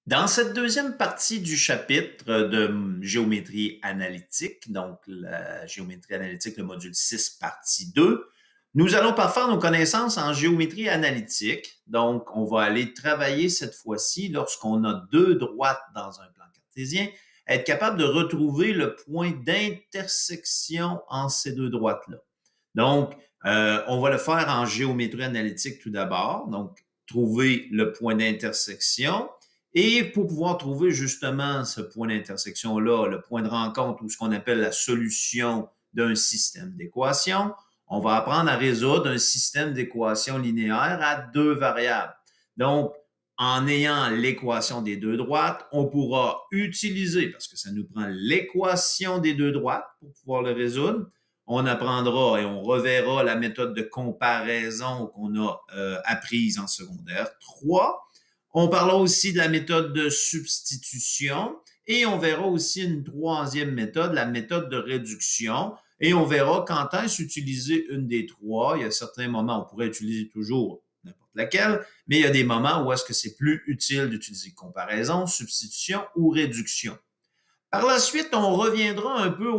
Dans cette deuxième partie du chapitre de géométrie analytique, donc la géométrie analytique, le module 6, partie 2, nous allons parfaire nos connaissances en géométrie analytique. Donc, on va aller travailler cette fois-ci, lorsqu'on a deux droites dans un plan cartésien, être capable de retrouver le point d'intersection en ces deux droites-là. Donc, on va le faire en géométrie analytique tout d'abord. Donc, trouver le point d'intersection. Et pour pouvoir trouver justement ce point d'intersection-là, le point de rencontre ou ce qu'on appelle la solution d'un système d'équations, on va apprendre à résoudre un système d'équations linéaires à deux variables. Donc, en ayant l'équation des deux droites, on pourra utiliser, parce que ça nous prend l'équation des deux droites pour pouvoir le résoudre, on apprendra et on reverra la méthode de comparaison qu'on a apprise en secondaire 3. On parlera aussi de la méthode de substitution et on verra aussi une troisième méthode, la méthode de réduction. Et on verra quand est-ce utiliser une des trois. Il y a certains moments où on pourrait utiliser toujours n'importe laquelle, mais il y a des moments où est-ce que c'est plus utile d'utiliser comparaison, substitution ou réduction. Par la suite, on reviendra un peu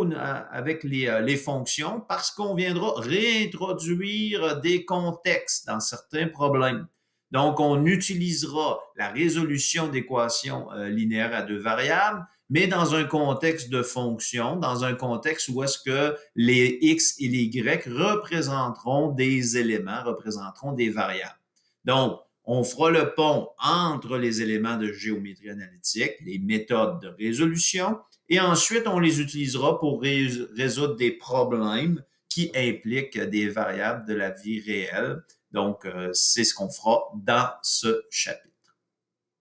avec les fonctions parce qu'on viendra réintroduire des contextes dans certains problèmes. Donc, on utilisera la résolution d'équations linéaires à deux variables, mais dans un contexte de fonction, dans un contexte où est-ce que les x et les y représenteront des éléments, représenteront des variables. Donc, on fera le pont entre les éléments de géométrie analytique, les méthodes de résolution, et ensuite, on les utilisera pour résoudre des problèmes qui impliquent des variables de la vie réelle. Donc, c'est ce qu'on fera dans ce chapitre.